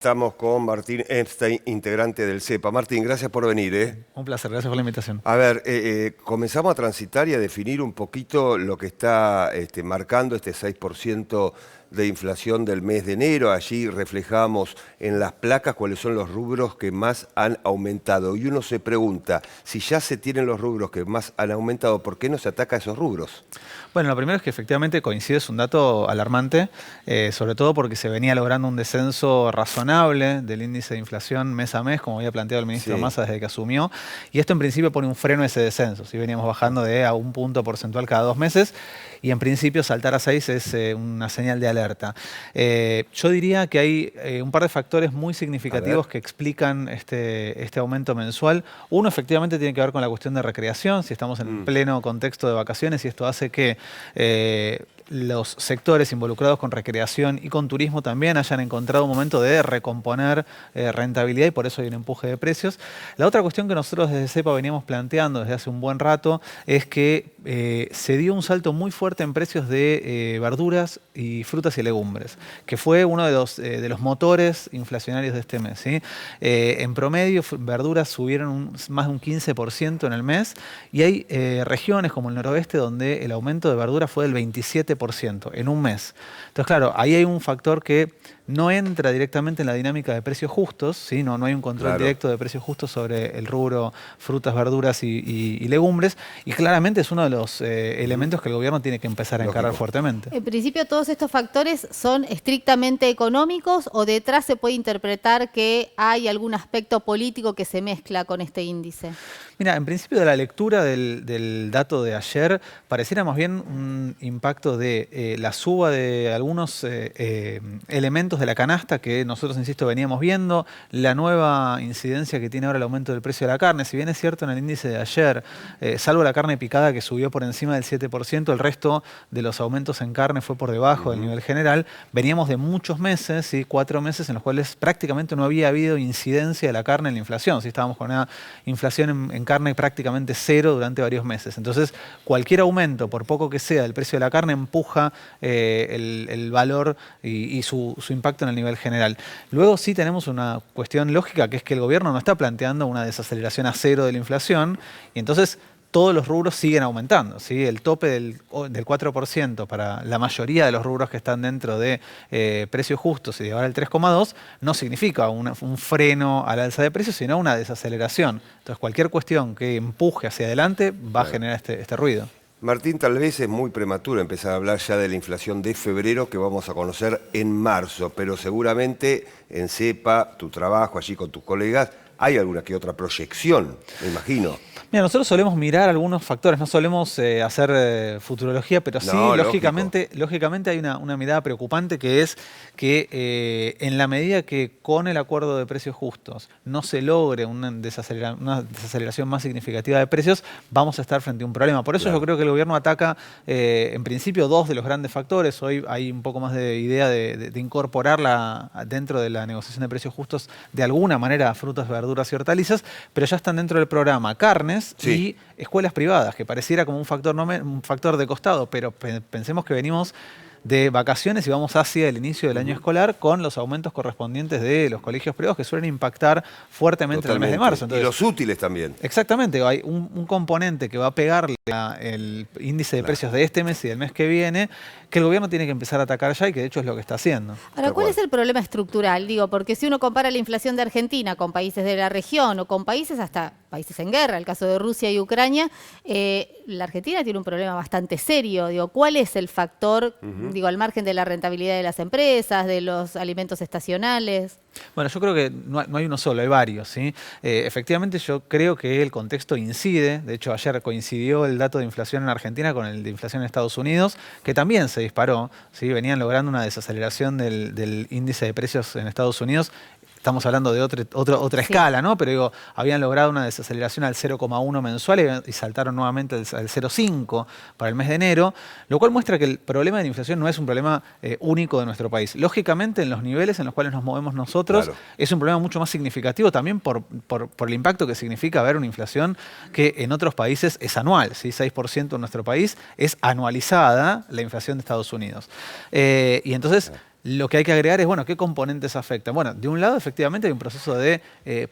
Estamos con Martín Epstein, integrante del CEPA. Martín, gracias por venir. Un placer, gracias por la invitación. A ver, comenzamos a transitar y a definir un poquito lo que está marcando este 6% de inflación del mes de enero. Allí reflejamos en las placas cuáles son los rubros que más han aumentado. Y uno se pregunta, si ya se tienen los rubros que más han aumentado, ¿por qué no se ataca a esos rubros? Bueno, lo primero es que efectivamente coincide, es un dato alarmante, sobre todo porque se venía logrando un descenso razonable del índice de inflación mes a mes, como había planteado el ministro Massa desde que asumió, y esto en principio pone un freno a ese descenso. Si veníamos bajando de a un punto porcentual cada 2 meses, y en principio saltar a 6 es una señal de alerta. Yo diría que hay un par de factores muy significativos que explican este aumento mensual. Uno efectivamente tiene que ver con la cuestión de recreación, si estamos en pleno contexto de vacaciones, y esto hace que los sectores involucrados con recreación y con turismo también hayan encontrado un momento de recomponer rentabilidad, y por eso hay un empuje de precios. La otra cuestión que nosotros desde CEPA veníamos planteando desde hace un buen rato es que se dio un salto muy fuerte en precios de verduras y frutas y legumbres, que fue uno de los motores inflacionarios de este mes, ¿sí? En promedio, verduras subieron más de un 15% en el mes, y hay regiones como el noroeste donde el aumento de verduras fue del 27% en un mes. Entonces, claro, ahí hay un factor que no entra directamente en la dinámica de precios justos, ¿sí? No hay un control directo de precios justos sobre el rubro frutas, verduras y legumbres, y claramente es uno de los elementos que el gobierno tiene que empezar a encarar fuertemente. En principio, ¿todos estos factores son estrictamente económicos o detrás se puede interpretar que hay algún aspecto político que se mezcla con este índice? Mira, en principio de la lectura del dato de ayer, pareciera más bien un impacto de la suba de algunos elementos de la canasta que nosotros, insisto, veníamos viendo, la nueva incidencia que tiene ahora el aumento del precio de la carne. Si bien es cierto en el índice de ayer, salvo la carne picada que subió por encima del 7%, el resto de los aumentos en carne fue por debajo del nivel general. Veníamos de muchos meses, ¿sí? 4 meses en los cuales prácticamente no había habido incidencia de la carne en la inflación. ¿Sí? Estábamos con una inflación en carne prácticamente cero durante varios meses. Entonces, cualquier aumento, por poco que sea, del precio de la carne empuja el valor y su impacto en el nivel general. Luego sí tenemos una cuestión lógica, que es que el gobierno no está planteando una desaceleración a cero de la inflación, y entonces todos los rubros siguen aumentando, ¿sí? El tope del 4% para la mayoría de los rubros que están dentro de precios justos y llegar al 3,2% no significa un freno al alza de precios, sino una desaceleración. Entonces, cualquier cuestión que empuje hacia adelante va a generar este ruido. Martín, tal vez es muy prematuro empezar a hablar ya de la inflación de febrero que vamos a conocer en marzo, pero seguramente en CEPA, tu trabajo allí con tus colegas, hay alguna que otra proyección, me imagino. Mira, nosotros solemos mirar algunos factores, no solemos hacer futurología, pero sí, lógicamente hay una mirada preocupante, que es que en la medida que con el acuerdo de precios justos no se logre una desaceleración más significativa de precios, vamos a estar frente a un problema. Por eso yo creo que el gobierno ataca en principio 2 de los grandes factores. Hoy hay un poco más de idea de incorporarla dentro de la negociación de precios justos de alguna manera, frutas, verduras y hortalizas, pero ya están dentro del programa carnes y escuelas privadas, que pareciera como un factor de costado, pero pensemos que venimos de vacaciones y vamos hacia el inicio del año escolar con los aumentos correspondientes de los colegios privados que suelen impactar fuertemente en el mes de marzo. Entonces, y los útiles también. Exactamente, hay un componente que va a pegarle el índice de precios de este mes y del mes que viene, que el gobierno tiene que empezar a atacar ya, y que de hecho es lo que está haciendo. Ahora, ¿cuál es el problema estructural? Digo, porque si uno compara la inflación de Argentina con países de la región o con países hasta países en guerra, el caso de Rusia y Ucrania, la Argentina tiene un problema bastante serio. Digo, ¿cuál es el factor, digo, al margen de la rentabilidad de las empresas, de los alimentos estacionales? Bueno, yo creo que no hay uno solo, hay varios, ¿sí? Efectivamente, yo creo que el contexto incide. De hecho, ayer coincidió el dato de inflación en Argentina con el de inflación en Estados Unidos, que también se disparó, ¿sí? Venían logrando una desaceleración del índice de precios en Estados Unidos. Estamos hablando de otra escala, ¿no? Pero digo, habían logrado una desaceleración al 0,1 mensual y saltaron nuevamente al 0,5 para el mes de enero, lo cual muestra que el problema de la inflación no es un problema único de nuestro país. Lógicamente, en los niveles en los cuales nos movemos nosotros, es un problema mucho más significativo también por el impacto que significa ver una inflación que en otros países es anual, ¿sí? 6% en nuestro país es anualizada la inflación de Estados Unidos. Y entonces Lo que hay que agregar es, bueno, ¿qué componentes afectan? Bueno, de un lado, efectivamente, hay un proceso de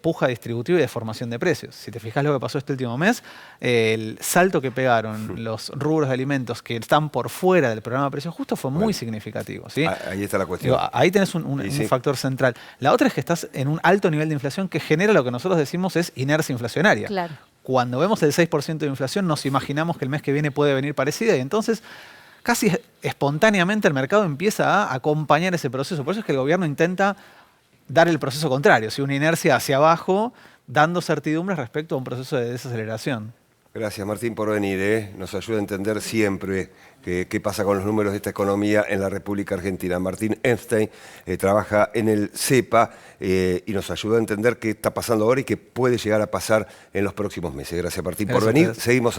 puja distributiva y de formación de precios. Si te fijas lo que pasó este último mes, el salto que pegaron los rubros de alimentos que están por fuera del programa de precios justos fue muy significativo, ¿sí? Ahí está la cuestión. Digo, ahí tenés un factor central. La otra es que estás en un alto nivel de inflación que genera lo que nosotros decimos es inercia inflacionaria. Claro. Cuando vemos el 6% de inflación, nos imaginamos que el mes que viene puede venir parecida y entonces casi espontáneamente el mercado empieza a acompañar ese proceso. Por eso es que el gobierno intenta dar el proceso contrario, ¿sí? Una inercia hacia abajo, dando certidumbres respecto a un proceso de desaceleración. Gracias, Martín, por venir. Nos ayuda a entender siempre qué pasa con los números de esta economía en la República Argentina. Martín Epstein trabaja en el CEPA y nos ayuda a entender qué está pasando ahora y qué puede llegar a pasar en los próximos meses. Gracias, Martín, por venir. Seguimos así.